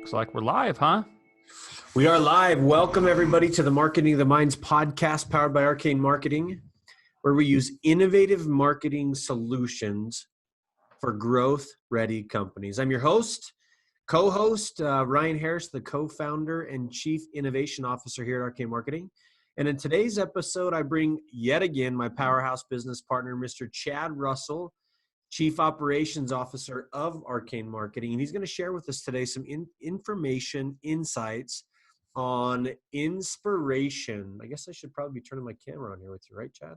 Looks like we're live, huh? We are live. Welcome, everybody, to the Marketing of the Minds podcast powered by Arcane Marketing, where we use innovative marketing solutions for growth-ready companies. I'm your host, co-host, Ryan Harris, the co-founder and chief innovation officer here at Arcane Marketing. And in today's episode, I bring yet again my powerhouse business partner, Mr. Chad Russell, Chief Operations Officer of Arcane Marketing. And he's going to share with us today some information, insights on inspiration. I guess I should probably be turning my camera on here with you, right, Chad?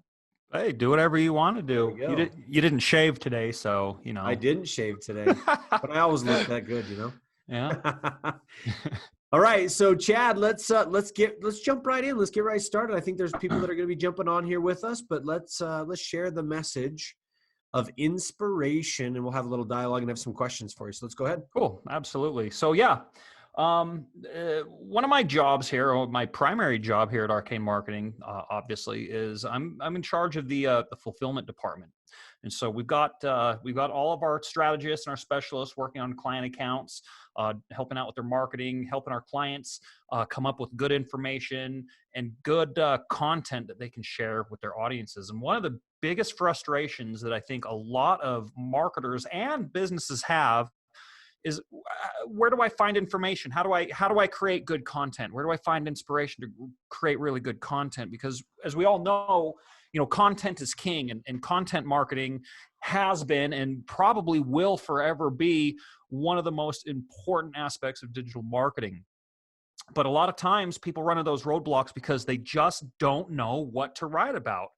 Hey, do whatever you want to do. There we go. You didn't shave today, so, you know. I didn't shave today, but I always look that good, you know? Yeah. All right. So Chad, let's jump right in. Let's get right started. I think there's people that are going to be jumping on here with us, but let's share the message of inspiration, and we'll have a little dialogue and have some questions for you. So let's go ahead. Cool. Absolutely. So yeah, one of my jobs here, or my primary job here at Arcane Marketing, obviously, is I'm in charge of the fulfillment department. And so we've got all of our strategists and our specialists working on client accounts, helping out with their marketing, helping our clients come up with good information and good content that they can share with their audiences. And one of the biggest frustrations that I think a lot of marketers and businesses have is where do I find information? How do I create good content? Where do I find inspiration to create really good content? Because as we all know, content is king, and content marketing has been and probably will forever be one of the most important aspects of digital marketing. But a lot of times people run into those roadblocks because they just don't know what to write about.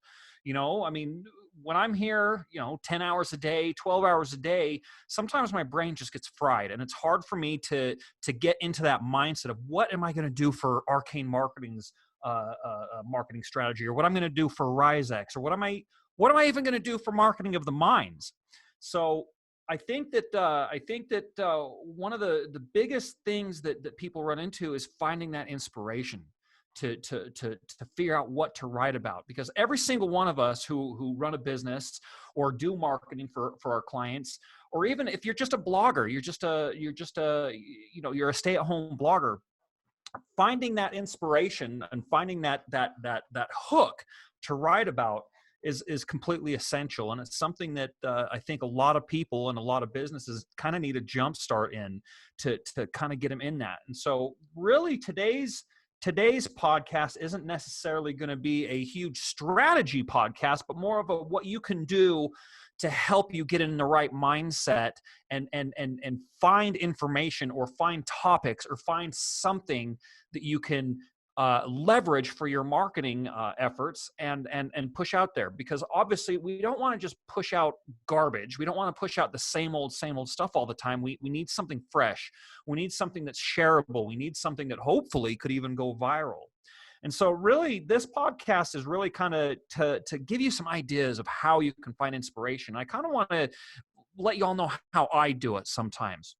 When I'm here, 10 hours a day, 12 hours a day, sometimes my brain just gets fried, and it's hard for me to get into that mindset of what am I going to do for Arcane Marketing's marketing strategy, or what I'm going to do for RiseX, or what am I even going to do for Marketing of the Minds. So I think that one of the biggest things that people run into is finding that inspiration to figure out what to write about, because every single one of us who run a business or do marketing for our clients, or even if you're just a blogger, you're a stay-at-home blogger, finding that inspiration and finding that hook to write about is completely essential. And it's something that I think a lot of people and a lot of businesses kind of need a jump start in to kind of get them in that. And so really today's podcast isn't necessarily going to be a huge strategy podcast, but more of what you can do to help you get in the right mindset and find information, or find topics, or find something that you can leverage for your marketing efforts and push out there. Because obviously we don't want to just push out garbage. We don't want to push out the same old stuff all the time. We need something fresh. We need something that's shareable. We need something that hopefully could even go viral. And so really this podcast is really kind of to give you some ideas of how you can find inspiration. I kind of want to let you all know how I do it sometimes.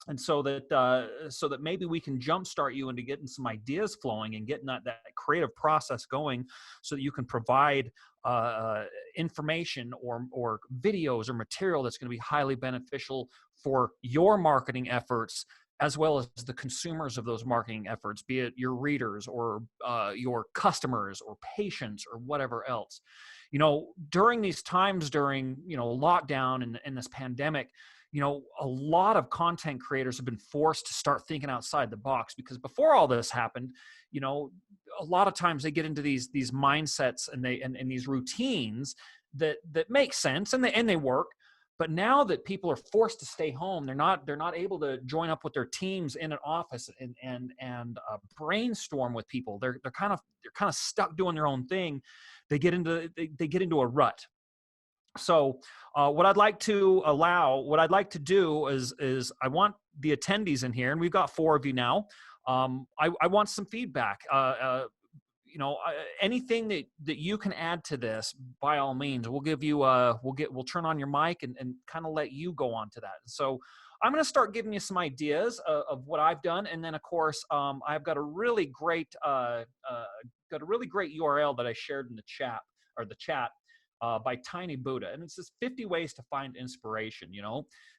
And so that maybe we can jumpstart you into getting some ideas flowing and getting that creative process going, so that you can provide information or videos or material that's going to be highly beneficial for your marketing efforts, as well as the consumers of those marketing efforts, be it your readers or your customers or patients or whatever else. During these times, during lockdown and this pandemic, a lot of content creators have been forced to start thinking outside the box, because before all this happened, a lot of times they get into these mindsets and these routines that make sense and they work. But now that people are forced to stay home, they're not able to join up with their teams in an office and brainstorm with people. They're kind of stuck doing their own thing. They get into a rut. So what I'd like to do is I want the attendees in here, and we've got 4 of you now. I want some feedback. Anything that you can add to this, by all means, we'll give you we'll turn on your mic and kind of let you go on to that. So I'm going to start giving you some ideas of what I've done, and then of course I've got a really great URL that I shared in the chat by Tiny Buddha, and it's just 50 ways to find inspiration.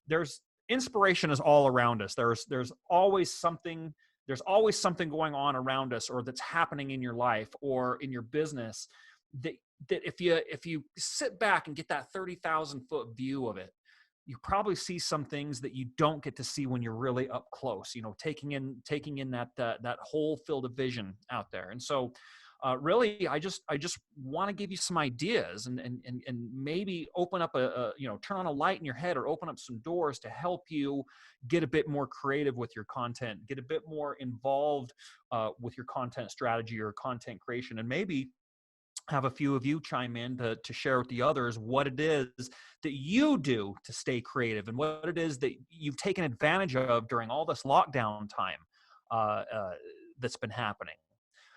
There's inspiration is all around us. There's always something. There's always something going on around us, or that's happening in your life or in your business, that if you sit back and get that 30,000-foot view of it, you probably see some things that you don't get to see when you're really up close, taking in that whole field of vision out there. And so really, I just want to give you some ideas and maybe open up turn on a light in your head, or open up some doors to help you get a bit more creative with your content, get a bit more involved with your content strategy or content creation, and maybe have a few of you chime in to share with the others what it is that you do to stay creative, and what it is that you've taken advantage of during all this lockdown time that's been happening.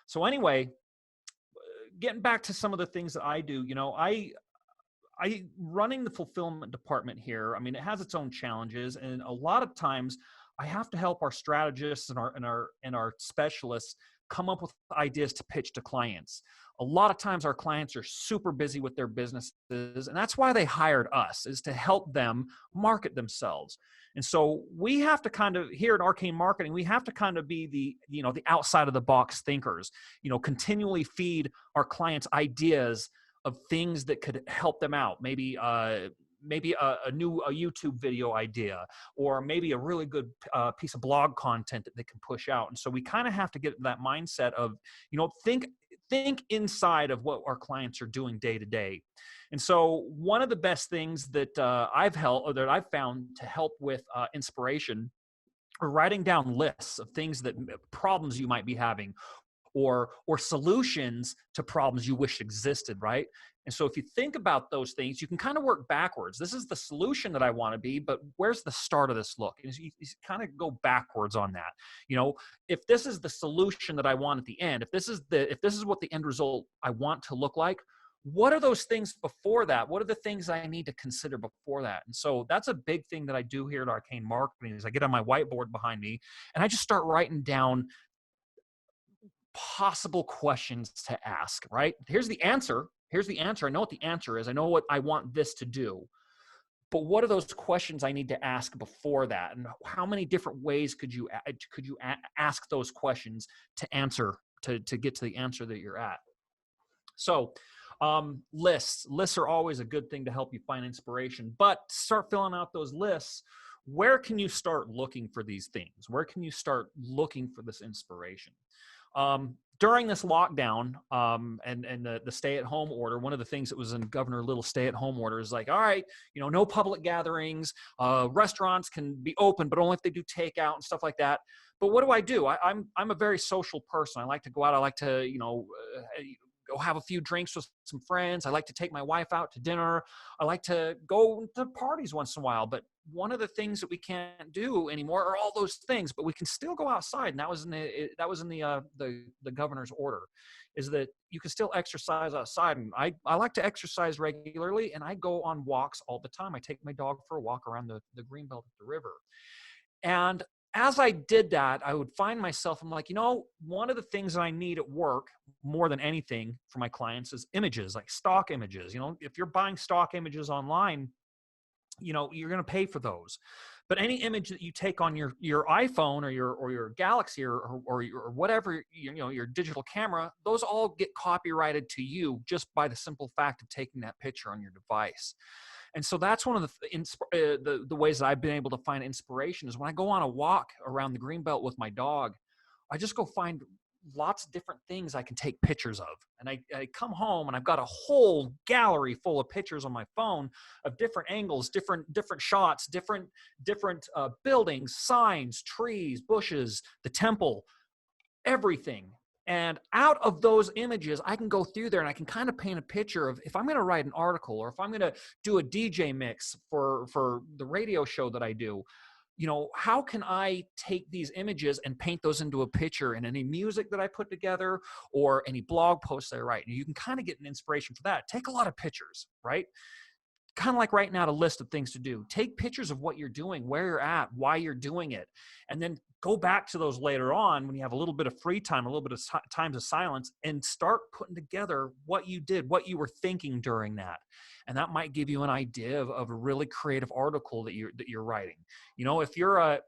So anyway, getting back to some of the things that I do, I running the fulfillment department here. I mean, it has its own challenges, and a lot of times I have to help our strategists and our specialists come up with ideas to pitch to clients. A lot of times our clients are super busy with their businesses, and that's why they hired us, is to help them market themselves. And so we have to kind of, here at Arcane Marketing, we have to kind of be the outside of the box thinkers, continually feed our clients ideas of things that could help them out. Maybe a YouTube video idea, or maybe a really good piece of blog content that they can push out. And so we kind of have to get that mindset of, think inside of what our clients are doing day to day. And so one of the best things that I've found to help with inspiration, are writing down lists of problems you might be having, or solutions to problems you wish existed, right? And so if you think about those things, you can kind of work backwards. This is the solution that I want to be, but where's the start of this look? And you kind of go backwards on that. If this is the solution that I want at the end, if this is what the end result I want to look like, what are those things before that? What are the things I need to consider before that? And so that's a big thing that I do here at Arcane Marketing, is I get on my whiteboard behind me and I just start writing down possible questions to ask, right? Here's the answer. I know what the answer is. I know what I want this to do. But what are those questions I need to ask before that? And how many different ways could you ask those questions to answer, to get to the answer that you're at? So lists are always a good thing to help you find inspiration. But to start filling out those lists, where can you start looking for these things? Where can you start looking for this inspiration? During this lockdown and the stay-at-home order, one of the things that was in Governor Little's stay-at-home order is like, all right, no public gatherings, restaurants can be open, but only if they do takeout and stuff like that. But what do? I'm a very social person. I like to go out. I like to, go have a few drinks with some friends. I like to take my wife out to dinner. I like to go to parties once in a while. But one of the things that we can't do anymore are all those things, but we can still go outside. And that was in the governor's order, is that you can still exercise outside. And I like to exercise regularly, and I go on walks all the time. I take my dog for a walk around the greenbelt at the river. And as I did that, I would find myself, I'm like, one of the things that I need at work more than anything for my clients is images, like stock images. If you're buying stock images online, you're going to pay for those. But any image that you take on your iPhone or your Galaxy or whatever, your digital camera, those all get copyrighted to you just by the simple fact of taking that picture on your device. And so that's one of the ways that I've been able to find inspiration, is when I go on a walk around the greenbelt with my dog, I just go find lots of different things I can take pictures of. And I come home and I've got a whole gallery full of pictures on my phone of different angles, different shots, different buildings, signs, trees, bushes, the temple, everything. And out of those images, I can go through there and I can kind of paint a picture of, if I'm going to write an article, or if I'm going to do a DJ mix for the radio show that I do, how can I take these images and paint those into a picture in any music that I put together or any blog posts I write? And you can kind of get an inspiration for that. Take a lot of pictures, right? kind of like writing out a list of things to do. Take pictures of what you're doing, where you're at, why you're doing it, and then go back to those later on when you have a little bit of free time, a little bit of times of silence, and start putting together what you did, what you were thinking during that. And that might give you an idea of a really creative article that you're writing. You know, if you're a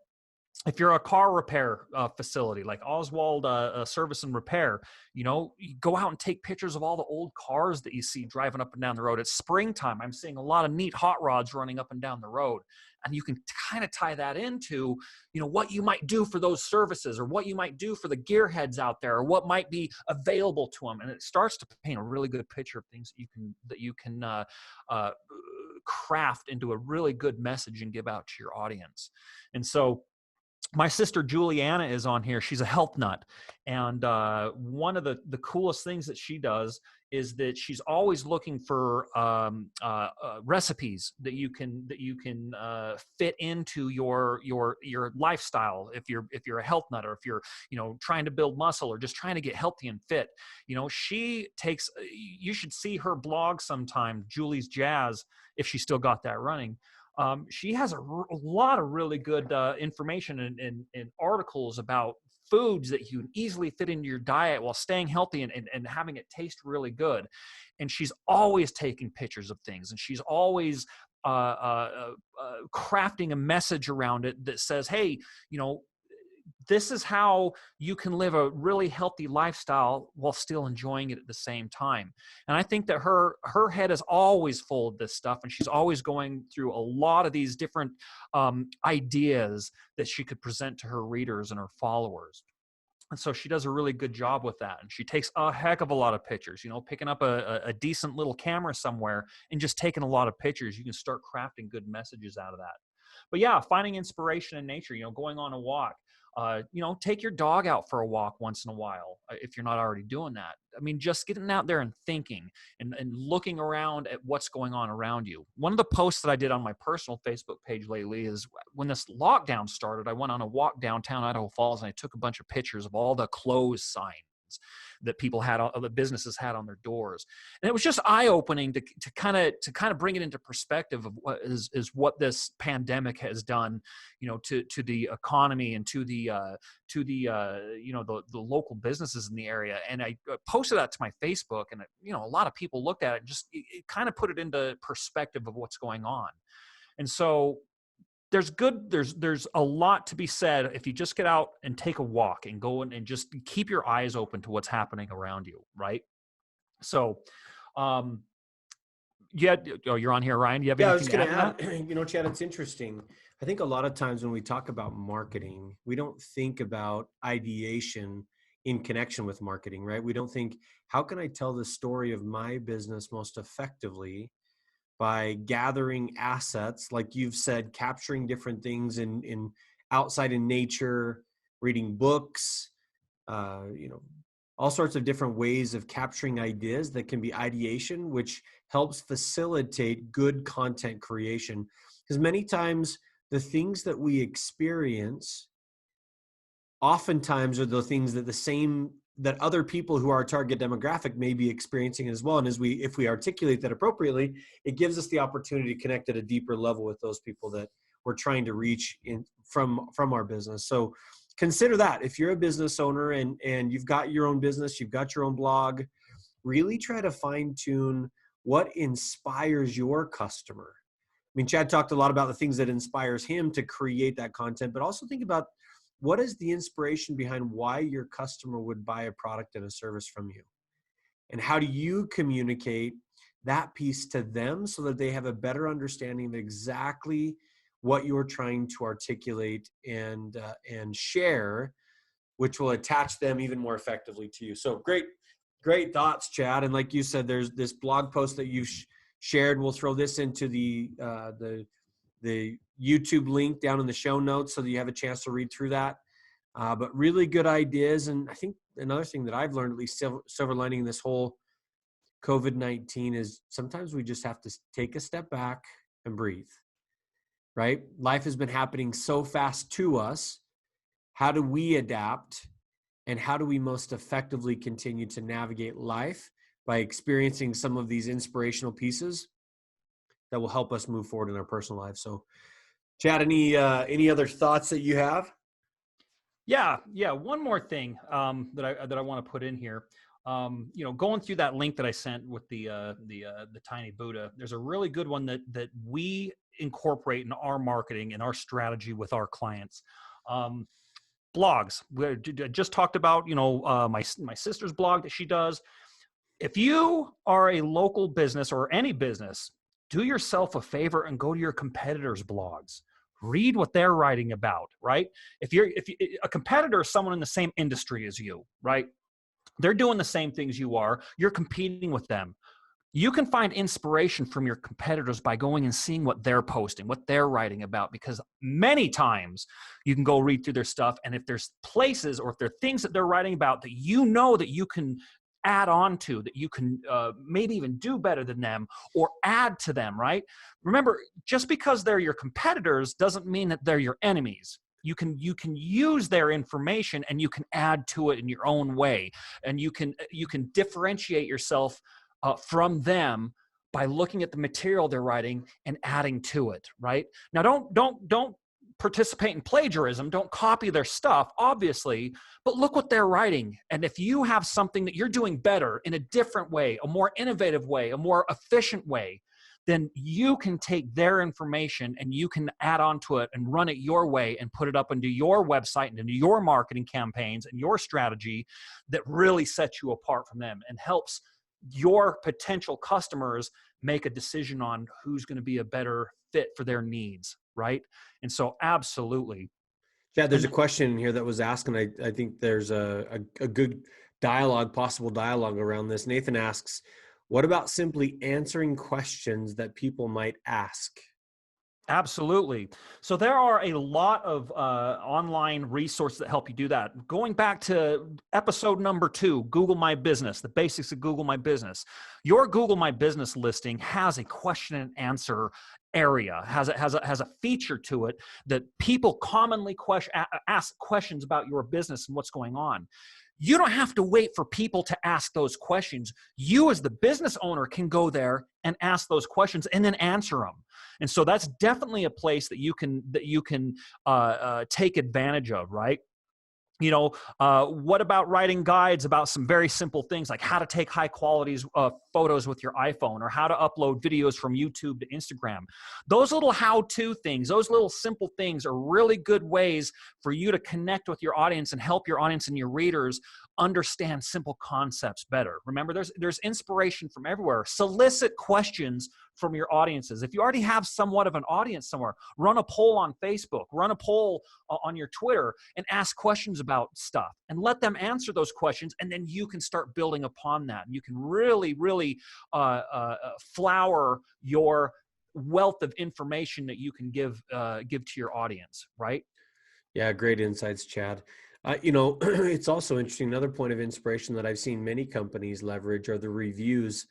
car repair facility like Oswald Service and Repair, you know, you go out and take pictures of all the old cars that you see driving up and down the road. It's springtime. I'm seeing a lot of neat hot rods running up and down the road. And you can kind of tie that into, you know, what you might do for those services, or what you might do for the gearheads out there, or what might be available to them. And it starts to paint a really good picture of things that you can craft into a really good message and give out to your audience. And so my sister Juliana is on here. She's a health nut. And one of the coolest things that she does is that she's always looking for recipes that you can fit into your lifestyle. If you're a health nut, or if you're, you know, trying to build muscle, or just trying to get healthy and fit, you know, she takes, you should see her blog sometime, Julie's Jazz, if she still got that running. She has a lot of really good information and articles about foods that you can easily fit into your diet while staying healthy and having it taste really good. And she's always taking pictures of things, and she's always crafting a message around it that says, hey, you know, this is how you can live a really healthy lifestyle while still enjoying it at the same time. And I think that her head is always full of this stuff, and she's always going through a lot of these different ideas that she could present to her readers and her followers. And so she does a really good job with that. And she takes a heck of a lot of pictures, you know, picking up a decent little camera somewhere and just taking a lot of pictures. You can start crafting good messages out of that. But yeah, finding inspiration in nature, you know, going on a walk. You know, take your dog out for a walk once in a while if you're not already doing that. I mean, just getting out there and thinking and looking around at what's going on around you. One of the posts that I did on my personal Facebook page lately is when this lockdown started, I went on a walk downtown Idaho Falls, and I took a bunch of pictures of all the closed signs that people had, the businesses had on their doors. And it was just eye-opening to kind of bring it into perspective of what what this pandemic has done, you know, to the economy and to the you know, the local businesses in the area. And I posted that to my Facebook, and you know, a lot of people looked at it and just it kind of put it into perspective of what's going on. And so there's a lot to be said if you just get out and take a walk and go in and just keep your eyes open to what's happening around you, right? So, you're on here, Ryan. Do you have anything? Yeah, I was going to add, you know, Chad, it's interesting. I think a lot of times when we talk about marketing, we don't think about ideation in connection with marketing, right? We don't think, how can I tell the story of my business most effectively by gathering assets, like you've said, capturing different things in outside in nature, reading books, you know, all sorts of different ways of capturing ideas that can be ideation, which helps facilitate good content creation. Because many times the things that we experience oftentimes are the things that other people who are our target demographic may be experiencing as well. And if we articulate that appropriately, it gives us the opportunity to connect at a deeper level with those people that we're trying to reach from our business. So consider that if you're a business owner and you've got your own business, you've got your own blog, really try to fine tune what inspires your customer. I mean, Chad talked a lot about the things that inspires him to create that content, but also think about what is the inspiration behind why your customer would buy a product and a service from you? And how do you communicate that piece to them so that they have a better understanding of exactly what you're trying to articulate and share, which will attach them even more effectively to you. So great thoughts, Chad. And like you said, there's this blog post that you shared. We'll throw this into the YouTube link down in the show notes so that you have a chance to read through that. But really good ideas. And I think another thing that I've learned, at least silver lining in this whole COVID-19, is sometimes we just have to take a step back and breathe, right? Life has been happening so fast to us. How do we adapt? And how do we most effectively continue to navigate life by experiencing some of these inspirational pieces that will help us move forward in our personal lives. So Chad, any other thoughts that you have? Yeah. One more thing that I want to put in here. Going through that link that I sent with the tiny Buddha, there's a really good one that we incorporate in our marketing and our strategy with our clients. Blogs. We just talked about my sister's blog that she does. If you are a local business or any business, do yourself a favor and go to your competitors' blogs. Read what they're writing about, right? If a competitor is someone in the same industry as you, right? They're doing the same things you are. You're competing with them. You can find inspiration from your competitors by going and seeing what they're posting, what they're writing about, because many times you can go read through their stuff. And if there's places or if there are things that they're writing about that that you can add on to, that you can maybe even do better than them or add to them, right? Remember, just because they're your competitors doesn't mean that they're your enemies. You can use their information and you can add to it in your own way, and you can differentiate yourself from them by looking at the material they're writing and adding to it. Right now, don't participate in plagiarism. Don't copy their stuff, obviously, but look what they're writing. And if you have something that you're doing better in a different way, a more innovative way, a more efficient way, then you can take their information and you can add on to it and run it your way and put it up into your website and into your marketing campaigns and your strategy that really sets you apart from them and helps your potential customers make a decision on who's going to be a better fit for their needs, right? And so absolutely. Yeah, there's a question in here that was asked, and I think there's a good possible dialogue around this. Nathan asks, what about simply answering questions that people might ask? Absolutely. So there are a lot of online resources that help you do that. Going back to episode number 2, Google My Business, the basics of Google My Business. Your Google My Business listing has a question and answer area, has a feature to it that people commonly ask questions about your business and what's going on. You don't have to wait for people to ask those questions. You as the business owner can go there and ask those questions and then answer them. And so that's definitely a place that you can take advantage of, right? What about writing guides about some very simple things like how to take high quality photos with your iPhone, or how to upload videos from YouTube to Instagram? Those little how-to things, those little simple things are really good ways for you to connect with your audience and help your audience and your readers understand simple concepts better. Remember, there's inspiration from everywhere. Solicit questions from your audiences. If you already have somewhat of an audience somewhere, run a poll on Facebook, run a poll on your Twitter, and ask questions about stuff and let them answer those questions. And then you can start building upon that. And you can really, really flower your wealth of information that you can give to your audience, right? Yeah, great insights, Chad. It's also interesting. Another point of inspiration that I've seen many companies leverage are the reviews,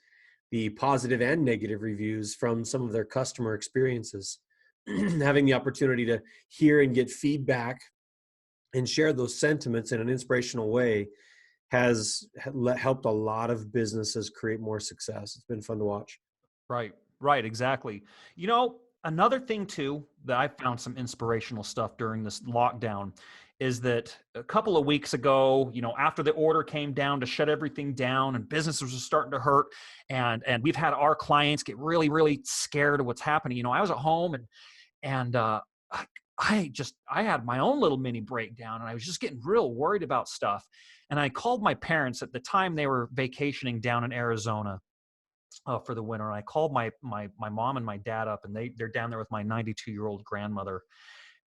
the positive and negative reviews from some of their customer experiences. Having the opportunity to hear and get feedback and share those sentiments in an inspirational way has helped a lot of businesses create more success. It's been fun to watch. Right, exactly. Another thing too that I found some inspirational stuff during this lockdown is that a couple of weeks ago, after the order came down to shut everything down and businesses were starting to hurt, and we've had our clients get really, really scared of what's happening. I was at home and I had my own little mini breakdown, and I was just getting real worried about stuff. And I called my parents. At the time, they were vacationing down in Arizona for the winter. And I called my mom and my dad up, and they're down there with my 92-year-old grandmother.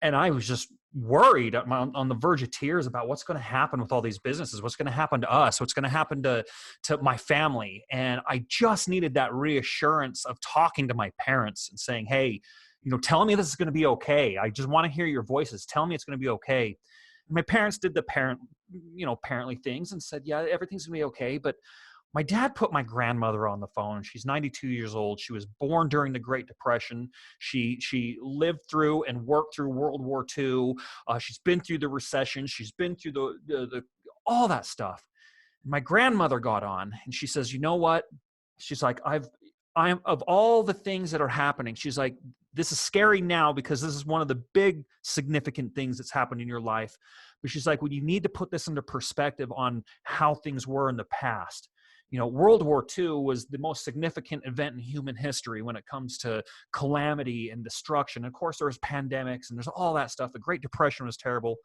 And I was just worried on the verge of tears about what's going to happen with all these businesses, what's going to happen to us, what's going to happen to my family. And I just needed that reassurance of talking to my parents and saying, hey, tell me this is going to be okay. I just want to hear your voices. Tell me it's going to be okay. And my parents did the parently things and said, yeah, everything's going to be okay. But my dad put my grandmother on the phone. She's 92 years old. She was born during the Great Depression. She lived through and worked through World War II. She's been through the recession. She's been through the all that stuff. And my grandmother got on, and she says, you know what? She's like, of all the things that are happening, she's like, this is scary now because this is one of the big significant things that's happened in your life. But she's like, well, you need to put this into perspective on how things were in the past. World War II was the most significant event in human history when it comes to calamity and destruction. Of course, there was pandemics and there's all that stuff. The Great Depression was terrible.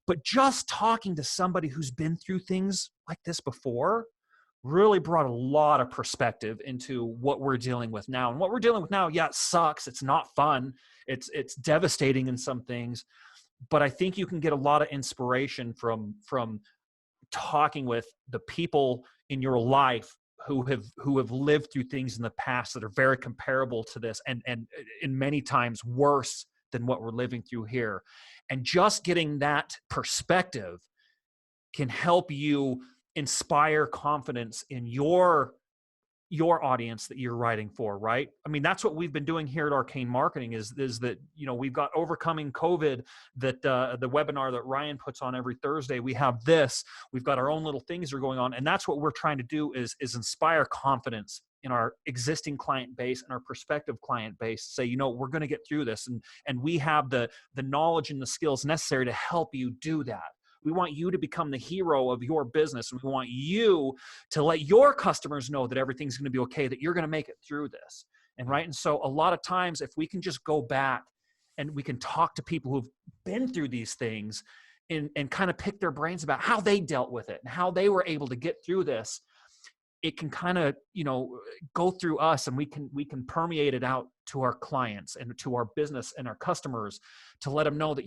But just talking to somebody who's been through things like this before really brought a lot of perspective into what we're dealing with now. And what we're dealing with now, yeah, it sucks. It's not fun. It's devastating in some things. But I think you can get a lot of inspiration from talking with the people in your life who have lived through things in the past that are very comparable to this, and in many times worse than what we're living through here. And just getting that perspective can help you inspire confidence in your audience that you're writing for, right? I mean, that's what we've been doing here at Arcane Marketing is that, we've got Overcoming COVID, that the webinar that Ryan puts on every Thursday. We have this, we've got our own little things that are going on. And that's what we're trying to do is inspire confidence in our existing client base and our prospective client base. Say, we're going to get through this. And we have the knowledge and the skills necessary to help you do that. We want you to become the hero of your business. And we want you to let your customers know that everything's going to be okay, that you're going to make it through this. And right. And so a lot of times, if we can just go back and we can talk to people who've been through these things and kind of pick their brains about how they dealt with it and how they were able to get through this, it can kind of, go through us, and we can permeate it out to our clients and to our business and our customers to let them know that,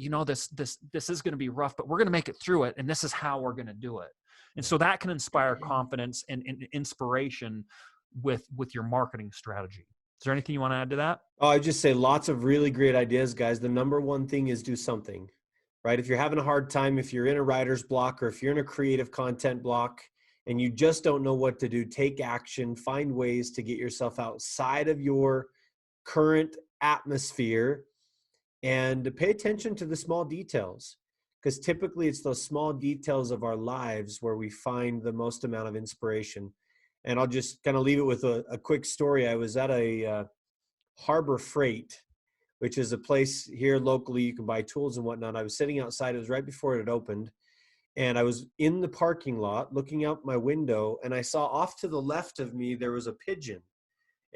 this is going to be rough, but we're going to make it through it. And this is how we're going to do it. And so that can inspire confidence and inspiration with your marketing strategy. Is there anything you want to add to that? Oh, I just say lots of really great ideas, guys. The number one thing is do something, right? If you're having a hard time, if you're in a writer's block, or if you're in a creative content block, and you just don't know what to do, take action, find ways to get yourself outside of your current atmosphere and pay attention to the small details, because typically it's those small details of our lives where we find the most amount of inspiration. And I'll just kind of leave it with a quick story. I was at a Harbor Freight, which is a place here locally you can buy tools and whatnot. I was sitting outside. It was right before it had opened. And I was in the parking lot looking out my window, and I saw off to the left of me, there was a pigeon,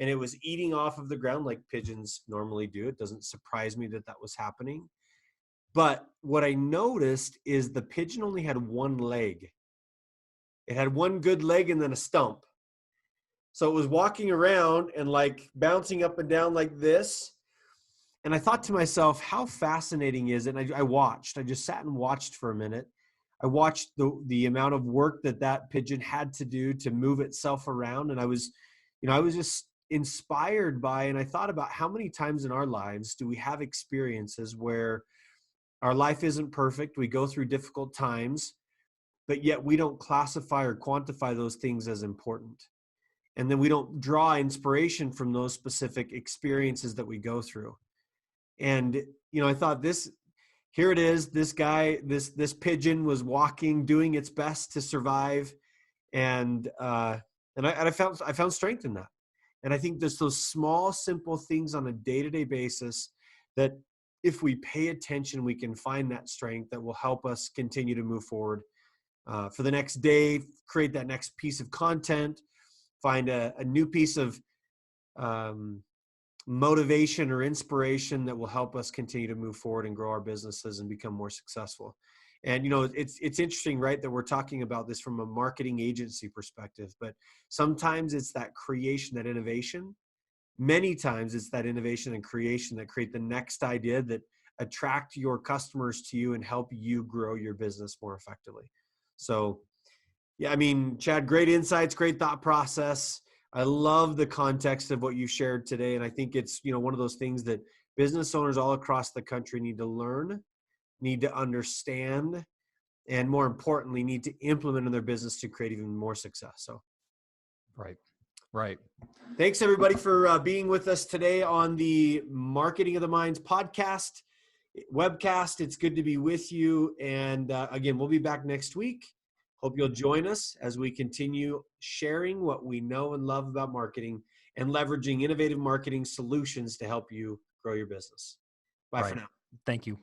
and it was eating off of the ground like pigeons normally do. It doesn't surprise me that that was happening. But what I noticed is the pigeon only had one leg. It had one good leg and then a stump. So it was walking around and like bouncing up and down like this. And I thought to myself, how fascinating is it? And I just sat and watched for a minute. I watched the amount of work that pigeon had to do to move itself around. And I was just inspired by, and I thought about how many times in our lives do we have experiences where our life isn't perfect. We go through difficult times, but yet we don't classify or quantify those things as important. And then we don't draw inspiration from those specific experiences that we go through. And, I thought here it is, this guy, this pigeon was walking, doing its best to survive. And I found strength in that. And I think there's those small, simple things on a day-to-day basis that if we pay attention, we can find that strength that will help us continue to move forward for the next day, create that next piece of content, find a new piece of motivation or inspiration that will help us continue to move forward and grow our businesses and become more successful. And, it's interesting, right, that we're talking about this from a marketing agency perspective, but sometimes it's that creation, that innovation. Many times it's that innovation and creation that create the next idea that attract your customers to you and help you grow your business more effectively. So, yeah, I mean, Chad, great insights, great thought process. I love the context of what you shared today. And I think it's, one of those things that business owners all across the country need to learn, need to understand, and more importantly, need to implement in their business to create even more success. So, Right. Thanks everybody for being with us today on the Marketing of the Minds webcast. It's good to be with you. And again, we'll be back next week. Hope you'll join us as we continue sharing what we know and love about marketing and leveraging innovative marketing solutions to help you grow your business. Bye for now. Thank you.